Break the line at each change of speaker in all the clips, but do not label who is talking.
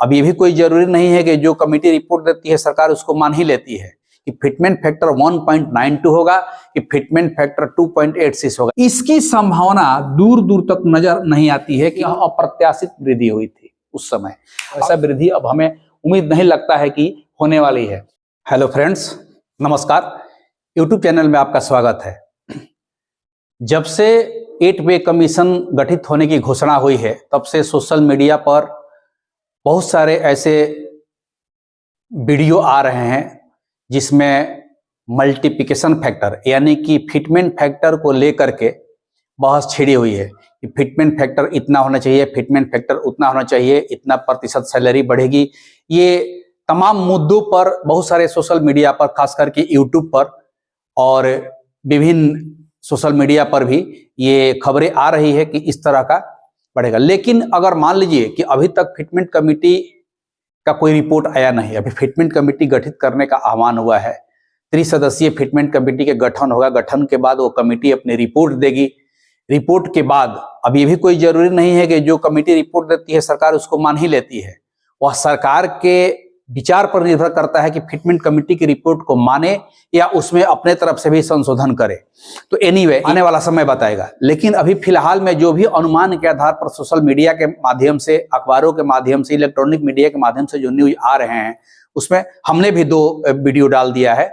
अब ये भी कोई जरूरी नहीं है कि जो कमेटी रिपोर्ट देती है सरकार उसको मान ही लेती है कि फिटमेंट फैक्टर 1.92 होगा कि फिटमेंट फैक्टर 2.86 होगा। इसकी संभावना दूर दूर तक नजर नहीं आती है कि अप्रत्याशित वृद्धि हुई थी उस समय। ऐसा वृद्धि अब हमें उम्मीद नहीं लगता है कि होने वाली है। हेलो फ्रेंड्स, नमस्कार। यूट्यूब चैनल में आपका स्वागत है। जब से 8 पे कमीशन गठित होने की घोषणा हुई है तब से सोशल मीडिया पर बहुत सारे ऐसे वीडियो आ रहे हैं जिसमें मल्टीप्लिकेशन फैक्टर यानी कि फिटमेंट फैक्टर को लेकर के बहस छिड़ी हुई है कि फिटमेंट फैक्टर इतना होना चाहिए, फिटमेंट फैक्टर उतना होना चाहिए, इतना प्रतिशत सैलरी बढ़ेगी। ये तमाम मुद्दों पर बहुत सारे सोशल मीडिया पर, खास करके यूट्यूब पर और विभिन्न सोशल मीडिया पर भी ये खबरें आ रही है कि इस तरह का बढ़ेगा। लेकिन अगर मान लीजिए कि अभी तक फिटमेंट कमेटी का कोई रिपोर्ट आया नहीं, अभी फिटमेंट कमेटी गठित करने का आह्वान हुआ है, त्रिसदस्यीय फिटमेंट कमेटी के गठन होगा, गठन के बाद वो कमेटी अपनी रिपोर्ट देगी। रिपोर्ट के बाद अब ये भी कोई जरूरी नहीं है कि जो कमेटी रिपोर्ट देती है सरकार उसको मान ही लेती है, वह सरकार के विचार पर निर्भर करता है कि फिटमेंट कमेटी की रिपोर्ट को माने या उसमें अपने तरफ से भी संशोधन करे। तो एनीवे आने वाला समय बताएगा। लेकिन अभी फिलहाल में जो भी अनुमान के आधार पर सोशल मीडिया के माध्यम से, अखबारों के माध्यम से, इलेक्ट्रॉनिक मीडिया के माध्यम से जो न्यूज आ रहे हैं उसमें हमने भी 2 वीडियो डाल दिया है।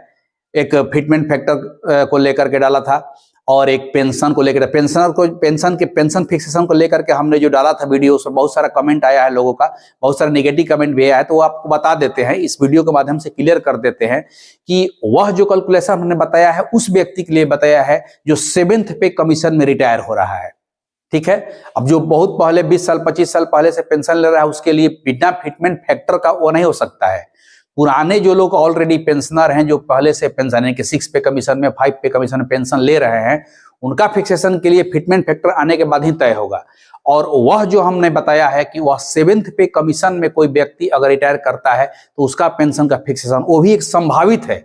एक फिटमेंट फैक्टर को लेकर के डाला था और एक पेंशन को लेकर, पेंशन फिक्सेशन को लेकर के हमने जो डाला था वीडियो, उसमें बहुत सारा कमेंट आया है लोगों का, बहुत सारा नेगेटिव कमेंट भी आया है। तो वो आपको बता देते हैं, इस वीडियो के माध्यम से क्लियर कर देते हैं कि वह जो कैलकुलेशन हमने बताया है उस व्यक्ति के लिए बताया है जो 7th पे कमीशन में रिटायर हो रहा है। ठीक है, अब जो बहुत पहले 20 साल 25 साल पहले से पेंशन ले रहा है उसके लिए बिना फिटमेंट फैक्टर का वो नहीं हो सकता है। पुराने जो लोग ऑलरेडी पेंशनर हैं, जो पहले से पेंशन यानी कि 6 पे कमीशन में, 5 पे कमीशन में पेंशन ले रहे हैं, उनका फिक्सेशन के लिए फिटमेंट फैक्टर आने के बाद ही तय होगा। और वह जो हमने बताया है कि वह 7th पे कमीशन में कोई व्यक्ति अगर रिटायर करता है तो उसका पेंशन का फिक्सेशन वो भी एक संभावित है।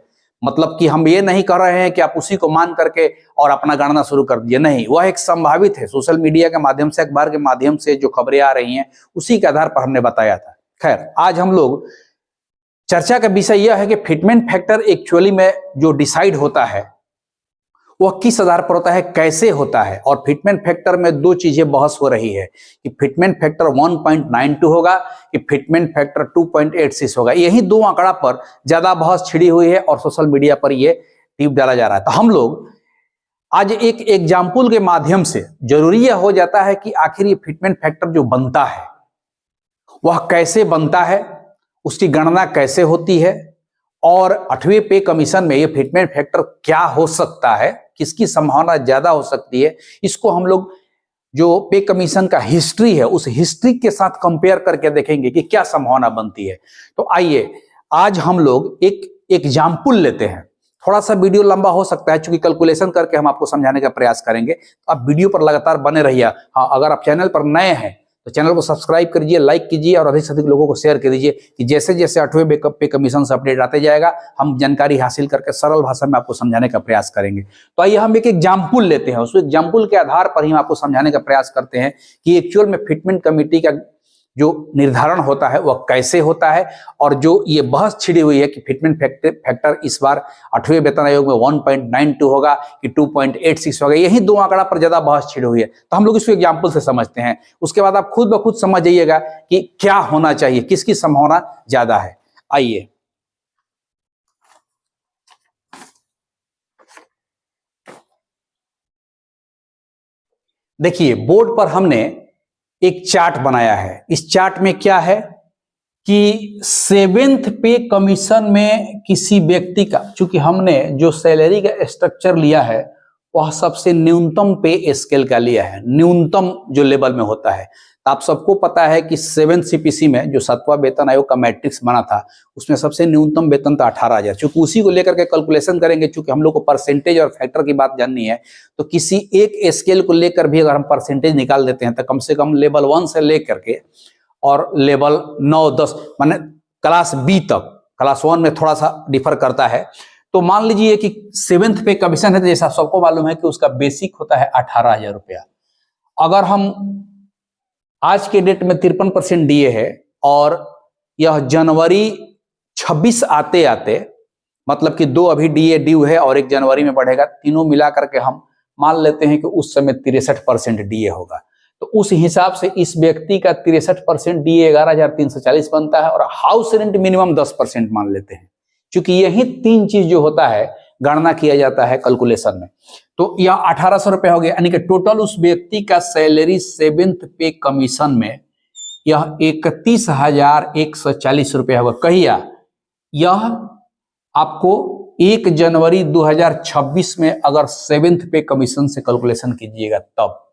मतलब कि हम ये नहीं कर रहे हैं कि आप उसी को मान करके और अपना गणना शुरू कर दीजिए, नहीं, वह एक संभावित है। सोशल मीडिया के माध्यम से, अखबार के माध्यम से जो खबरें आ रही हैं उसी के आधार पर हमने बताया था। खैर, आज हम लोग चर्चा का विषय यह है कि फिटमेंट फैक्टर एक्चुअली में जो डिसाइड होता है वह किस आधार पर होता है, कैसे होता है। और फिटमेंट फैक्टर में 2 चीजें बहस हो रही है कि फिटमेंट फैक्टर 1.92 होगा कि फिटमेंट फैक्टर 2.86 होगा। यही 2 आंकड़ा पर ज्यादा बहस छिड़ी हुई है और सोशल मीडिया पर यह टिप डाला जा रहा है। तो हम लोग आज एक एग्जाम्पल के माध्यम से, जरूरी यह हो जाता है कि आखिर ये फिटमेंट फैक्टर जो बनता है वह कैसे बनता है, उसकी गणना कैसे होती है और 8वें पे कमीशन में ये फिटमेंट फैक्टर क्या हो सकता है, किसकी संभावना ज्यादा हो सकती है, इसको हम लोग जो पे कमीशन का हिस्ट्री है उस हिस्ट्री के साथ कंपेयर करके देखेंगे कि क्या संभावना बनती है। तो आइए आज हम लोग एक एग्जाम्पल लेते हैं। थोड़ा सा वीडियो लंबा हो सकता है क्योंकि कैलकुलेशन करके हम आपको समझाने का प्रयास करेंगे। तो आप वीडियो पर लगातार बने रहिए। हाँ, अगर आप चैनल पर नए हैं तो चैनल को सब्सक्राइब करिए, लाइक कीजिए और अधिक से अधिक लोगों को शेयर कर दीजिए कि जैसे जैसे 8वें पे कमीशन से अपडेट आते जाएगा हम जानकारी हासिल करके सरल भाषा में आपको समझाने का प्रयास करेंगे। तो आइए हम एक एग्जाम्पल लेते हैं, उस एग्जाम्पल के आधार पर ही हम आपको समझाने का प्रयास करते हैं कि एक्चुअल में फिटमेंट कमेटी का जो निर्धारण होता है वह कैसे होता है। और जो ये बहस छिड़ी हुई है कि फिटमेंट फैक्टर इस बार 8वें वेतन आयोग में 1.92 होगा कि 2.86 होगा, यही 2 आंकड़ा पर ज्यादा बहस छिड़ी हुई है। तो हम लोग इसको एग्जाम्पल से समझते हैं, उसके बाद आप खुद ब खुद समझ जाइएगा कि क्या होना चाहिए, किसकी संभावना ज्यादा है। आइए देखिए, बोर्ड पर हमने एक चार्ट बनाया है। इस चार्ट में क्या है कि 7th पे कमीशन में किसी व्यक्ति का, चूंकि हमने जो सैलरी का स्ट्रक्चर लिया है वह सबसे न्यूनतम पे स्केल का लिया है, न्यूनतम जो लेवल में होता है। तो आप सबको पता है कि 7 CPC में जो 7वां वेतन आयोग का मैट्रिक्स बना था उसमें सबसे न्यूनतम वेतन था 18,000। चूंकि उसी को लेकर के कैलकुलेशन करेंगे, चूंकि हम लोग को परसेंटेज और फैक्टर की बात जाननी है, तो किसी एक स्केल को लेकर भी अगर हम परसेंटेज निकाल देते हैं तो कम से कम लेवल 1 से लेकर के और लेवल 9-10 माने क्लास B तक, क्लास 1 में थोड़ा सा डिफर करता है। तो मान लीजिए कि 7th पे कमीशन है, तो जैसा सबको मालूम है कि उसका बेसिक होता है 18,000 रुपया। अगर हम आज के डेट में 53% DA है और यह जनवरी 26 आते आते, मतलब कि 2 अभी डीए ड्यू है और 1 जनवरी में बढ़ेगा, तीनों मिला करके हम मान लेते हैं कि उस समय 63% डीए होगा। तो उस हिसाब से इस व्यक्ति का 63% डीए 11,340 बनता है और हाउस रेंट मिनिमम 10% मान लेते हैं, क्योंकि यही 3 चीज जो होता है गणना किया जाता है कैलकुलेशन में। तो यह 1800 रुपया हो गया, यानी कि टोटल उस व्यक्ति का सैलरी 7th पे कमीशन में यह 31,140 रुपया होगा। कहिया यह आपको 1 जनवरी 2026 में अगर 7th पे कमीशन से कैलकुलेशन कीजिएगा तब।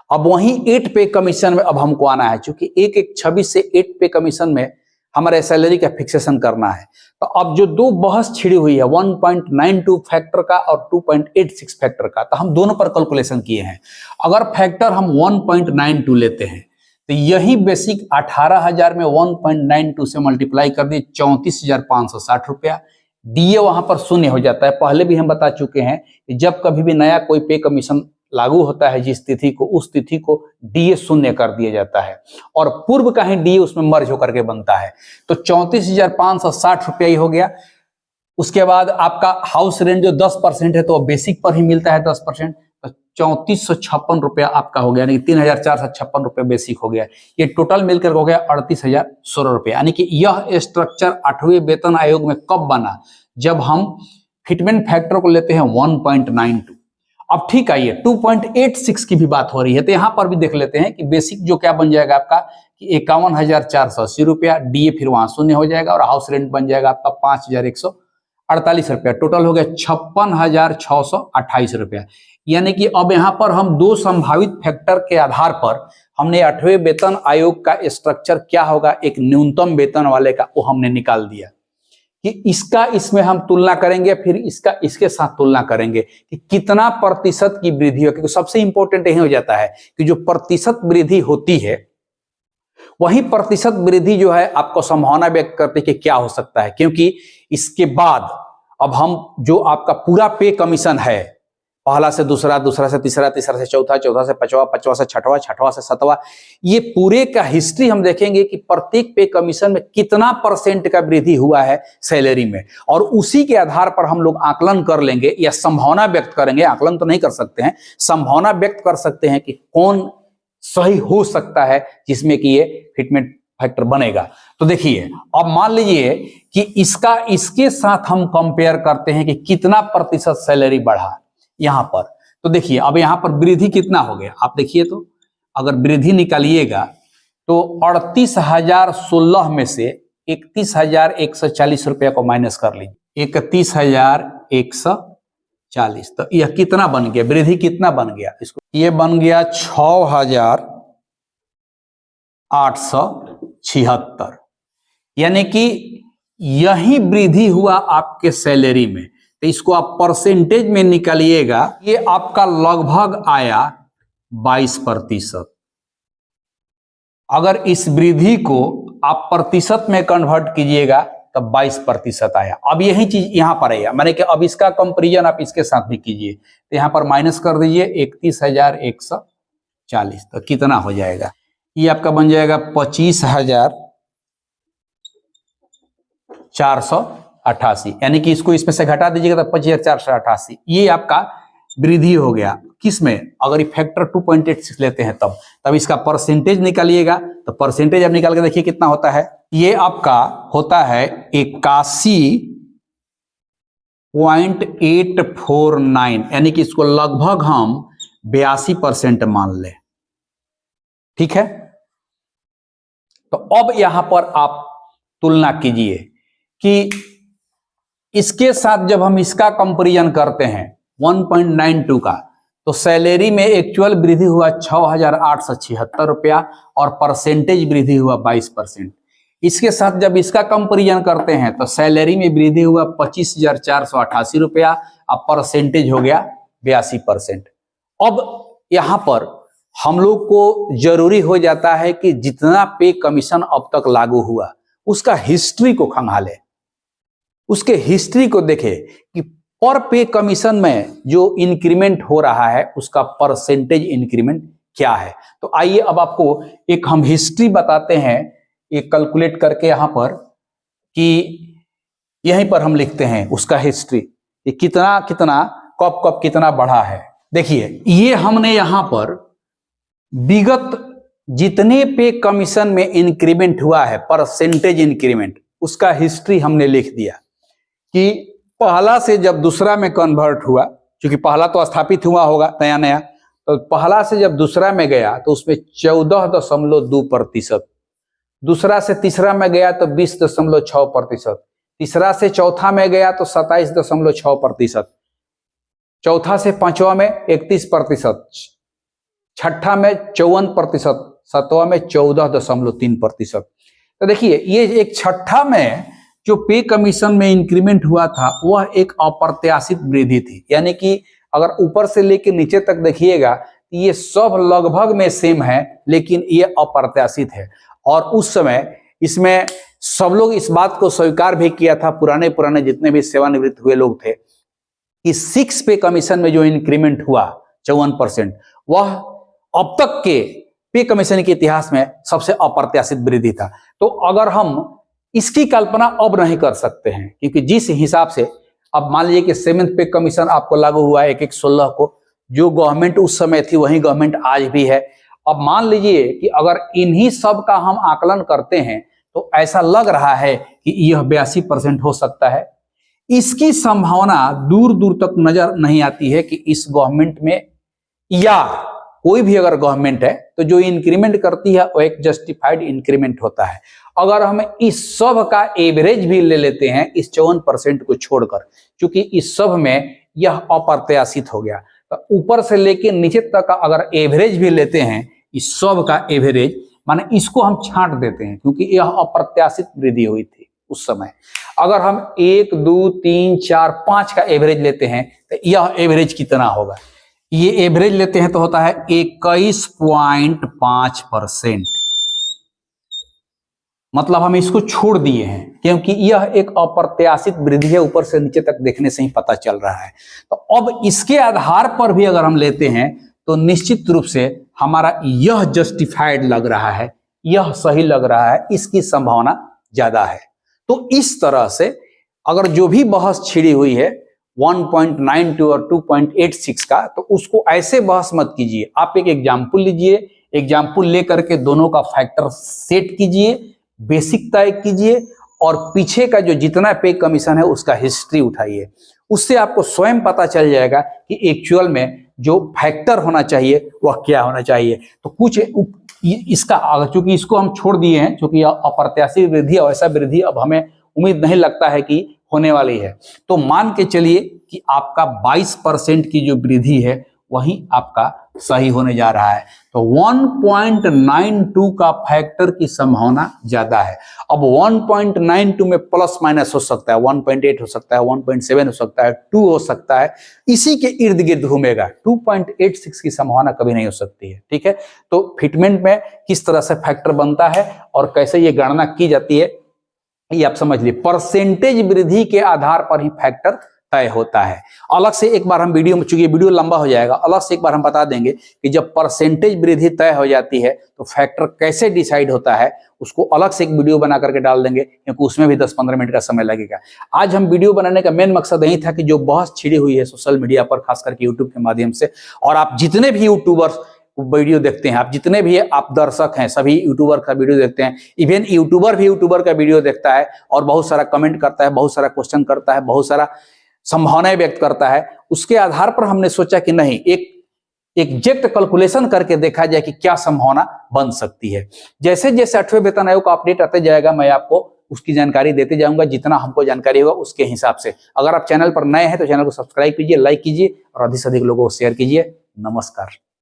अब वहीं 8 पे कमीशन में अब हमको आना है, क्योंकि 1/1/26 से 8 पे कमीशन में हमारे सैलरी का फिक्सेशन करना है। तो अब जो 2 बहस छिड़ी हुई है 1.92 फैक्टर का और 2.86 फैक्टर का, तो हम दोनों पर कैलकुलेशन किए हैं। अगर फैक्टर हम 1.92 लेते हैं तो यही बेसिक 18,000 में 1.92 से मल्टीप्लाई कर दिए 34,560 रुपया। डीए वहां पर शून्य हो जाता है। पहले भी हम बता चुके हैं कि जब कभी भी नया कोई पे कमीशन लागू होता है जिस तिथि को, उस तिथि को डीए शून्य कर दिया जाता है और पूर्व का ही डीए उसमें मर्ज होकर के बनता है। तो 34,560 रुपया ही हो गया। उसके बाद आपका हाउस रेंट जो 10% है तो बेसिक पर ही मिलता है 10%, तो 3456 रुपया आपका हो गया, यानी 3,456 रुपया बेसिक हो गया। ये टोटल मिलकर हो गया 38,016 रुपया। यानी कि यह स्ट्रक्चर 8वें वेतन आयोग में कब बना? जब हम फिटमेंट फैक्टर को लेते हैं 1.92। अब ठीक है, ये 2.86 की भी बात हो रही है, तो यहां पर भी देख लेते हैं कि बेसिक जो क्या बन जाएगा आपका कि 51,480 रुपया, डीए फिर वहां शून्य हो जाएगा और हाउस रेंट बन जाएगा आपका 5,148 रुपया। टोटल हो गया 56,628 रुपया। यानी कि अब यहां पर हम 2 संभावित फैक्टर के आधार पर हमने 8वें वेतन आयोग का स्ट्रक्चर क्या होगा एक न्यूनतम वेतन वाले का, वो हमने निकाल दिया कि इसका इसमें हम तुलना करेंगे, फिर इसका इसके साथ तुलना करेंगे कि कितना प्रतिशत की वृद्धि हो। क्योंकि सबसे इंपॉर्टेंट यही हो जाता है कि जो प्रतिशत वृद्धि होती है वही प्रतिशत वृद्धि जो है आपको संभावना व्यक्त करती है कि क्या हो सकता है। क्योंकि इसके बाद अब हम जो आपका पूरा पे कमीशन है, पहला से दूसरा, दूसरा से तीसरा, तीसरा से चौथा, चौथा से पांचवा, पांचवा से छठवां, छठवां से सातवां, ये पूरे का हिस्ट्री हम देखेंगे कि प्रत्येक पे कमीशन में कितना % का वृद्धि हुआ है सैलरी में, और उसी के आधार पर हम लोग आकलन कर लेंगे या संभावना व्यक्त करेंगे। आकलन तो नहीं कर सकते हैं, संभावना व्यक्त कर सकते हैं कि कौन सही हो सकता है जिसमें कि ये फिटमेंट फैक्टर बनेगा। तो देखिए, अब मान लीजिए कि इसका इसके साथ हम कंपेयर करते हैं कि कितना प्रतिशत सैलरी बढ़ा यहां पर। तो देखिए, अब यहां पर वृद्धि कितना हो गया आप देखिए, तो अगर वृद्धि निकालिएगा तो 38,016 में से 31,140 रुपया को माइनस कर लीजिए, 31,140। तो यह कितना बन गया, वृद्धि कितना बन गया? इसको ये बन गया 6,876। यानी कि यही वृद्धि हुआ आपके सैलरी में। तो इसको आप परसेंटेज में निकालिएगा, ये आपका लगभग आया 22%। अगर इस वृद्धि को आप प्रतिशत में कन्वर्ट कीजिएगा तब 22% आया। अब यही चीज यहां पर आया, माने कि अब इसका कंपैरिजन आप इसके साथ भी कीजिए, तो यहां पर माइनस कर दीजिए 31,140। तो कितना हो जाएगा? ये आपका बन जाएगा 25,488। यानी कि इसको इसमें से घटा दीजिएगा तो 25,488। ये आपका वृद्धि हो गया। किसमें? अगर ये फैक्टर 2.86 लेते हैं तब इसका परसेंटेज निकालिएगा, तो परसेंटेज आप निकाल के देखिए कितना होता है। ये आपका होता है 81.849, यानी कि इसको लगभग हम 82% मान लें। ठीक है, तो अब यहां पर आप तुलना कीजिए कि इसके साथ जब हम इसका कंपैरिजन करते हैं 1.92 का, तो सैलरी में एक्चुअल वृद्धि हुआ 6,876 रुपया और परसेंटेज वृद्धि हुआ 22%। इसके साथ जब इसका कंपैरिजन करते हैं तो सैलरी में वृद्धि हुआ 25,488 रुपया और परसेंटेज हो गया 82%। अब यहां पर हम लोग को जरूरी हो जाता है कि जितना पे कमीशन अब तक लागू हुआ उसका हिस्ट्री को खंगाले, उसके हिस्ट्री को देखे कि पर पे कमीशन में जो इंक्रीमेंट हो रहा है उसका परसेंटेज इंक्रीमेंट क्या है। तो आइए अब आपको एक हम हिस्ट्री बताते हैं ये कैलकुलेट करके यहाँ पर कि यहीं पर हम लिखते हैं उसका हिस्ट्री, ये कितना कितना कब कब कितना बढ़ा है। देखिए ये हमने यहाँ पर विगत जितने पे कमीशन में इंक्रीमेंट हुआ है, परसेंटेज इंक्रीमेंट, उसका हिस्ट्री हमने लिख दिया कि पहला से जब दूसरा में कन्वर्ट हुआ, क्योंकि पहला तो स्थापित हुआ होगा नया नया, तो पहला से जब दूसरा में गया तो उसमें 14.2%, दूसरा से तीसरा में गया तो 20.6%, तीसरा से चौथा में गया तो 27.6%, चौथा से पांचवा में 31%, छठा में 54%, सातवां में 14.3%। तो देखिए ये एक छठा में जो पे कमीशन में इंक्रीमेंट हुआ था वह एक अप्रत्याशित वृद्धि थी, यानी कि अगर ऊपर से लेकर नीचे तक देखिएगा ये सब लगभग में सेम है, लेकिन ये अप्रत्याशित है। और उस समय इसमें सब लोग इस बात को स्वीकार भी किया था, पुराने जितने भी सेवानिवृत्त हुए लोग थे, कि 6 पे कमीशन में जो इंक्रीमेंट हुआ 54%, वह अब तक के पे कमीशन के इतिहास में सबसे अप्रत्याशित वृद्धि था। तो अगर हम इसकी कल्पना अब नहीं कर सकते हैं, क्योंकि जिस हिसाब से अब मान लीजिए कि 7th पे कमीशन आपको लागू हुआ है 1/1/16 को, जो गवर्नमेंट उस समय थी वही गवर्नमेंट आज भी है। अब मान लीजिए कि अगर इन्हीं सब का हम आकलन करते हैं तो ऐसा लग रहा है कि यह 82% हो सकता है। इसकी संभावना दूर दूर तक नजर नहीं आती है कि इस गवर्नमेंट में या कोई भी अगर गवर्नमेंट है तो जो इंक्रीमेंट करती है वो एक जस्टिफाइड इंक्रीमेंट होता है। अगर हम इस सब का एवरेज भी ले लेते हैं इस 54% को छोड़कर, क्योंकि इस सब में यह अप्रत्याशित हो गया, तो ऊपर से लेके नीचे तक का अगर एवरेज भी लेते हैं इस सब का एवरेज, माने इसको हम छांट देते हैं क्योंकि यह अप्रत्याशित वृद्धि हुई थी उस समय। अगर हम 1, 2, 3, 4, 5 का एवरेज लेते हैं तो यह एवरेज कितना होगा, ये एवरेज लेते हैं तो होता है 21.5%। मतलब हम इसको छोड़ दिए हैं क्योंकि यह एक अप्रत्याशित वृद्धि है, ऊपर से नीचे तक देखने से ही पता चल रहा है। तो अब इसके आधार पर भी अगर हम लेते हैं तो निश्चित रूप से हमारा यह जस्टिफाइड लग रहा है, यह सही लग रहा है, इसकी संभावना ज्यादा है। तो इस तरह से अगर जो भी बहस छिड़ी हुई है 1.92 और 2.86 का, तो उसको ऐसे बहस मत कीजिए। आप एक एग्जाम्पल लीजिए, एग्जाम्पल लेकर के दोनों का फैक्टर सेट कीजिए, बेसिक तय कीजिए और पीछे का जो जितना पे कमीशन है उसका हिस्ट्री उठाइए। उससे आपको स्वयं पता चल जाएगा कि एक्चुअल में जो फैक्टर होना चाहिए वह क्या होना चाहिए। तो कुछ इसका, चूंकि इसको हम छोड़ दिए हैं, क्योंकि अप्रत्याशित वृद्धि और ऐसा वृद्धि अब हमें उम्मीद नहीं लगता है कि होने वाली है, तो मान के चलिए कि आपका 22% की जो वृद्धि है वही आपका सही होने जा रहा है। तो 1.92 का फैक्टर की संभावना ज्यादा है। अब 1.92 में प्लस माइनस हो सकता है, 1.8 हो सकता है, 1.7 हो सकता है, 2 हो सकता है, इसी के इर्द गिर्द घूमेगा। 2.86 की संभावना कभी नहीं हो सकती है। ठीक है, तो फिटमेंट में किस तरह से फैक्टर बनता है और कैसे ये गणना की जाती है ये आप समझ लीजिए। परसेंटेज वृद्धि के आधार पर ही फैक्टर तय होता है। अलग से एक बार हम वीडियो में, चूंकि वीडियो लंबा हो जाएगा, अलग से एक बार हम बता देंगे कि जब परसेंटेज वृद्धि तय हो जाती है तो फैक्टर कैसे डिसाइड होता है, उसको अलग से एक वीडियो बना करके डाल देंगे, क्योंकि उसमें भी 10-15 मिनट का समय लगेगा। आज हम वीडियो बनाने का मेन मकसद यही था कि जो बहस छिड़ी हुई है सोशल मीडिया पर, खास करके यूट्यूब के माध्यम से, और आप जितने भी यूट्यूबर्स वीडियो देखते हैं, आप जितने भी आप दर्शक हैं, सभी यूट्यूबर का वीडियो देखते हैं, इवन यूट्यूबर भी यूट्यूबर का वीडियो देखता है और बहुत सारा कमेंट करता है, बहुत सारा क्वेश्चन करता है, बहुत सारा संभावनाएं व्यक्त करता है। उसके आधार पर हमने सोचा कि नहीं, एक एग्जैक्ट कैलकुलेशन करके देखा जाए कि क्या संभावना बन सकती है। जैसे जैसे 8वें वेतन आयोग का अपडेट आते जाएगा मैं आपको उसकी जानकारी देते जाऊंगा, जितना हमको जानकारी होगा उसके हिसाब से। अगर आप चैनल पर नए हैं तो चैनल को सब्सक्राइब कीजिए, लाइक कीजिए और अधिक से अधिक लोगों को शेयर कीजिए। नमस्कार।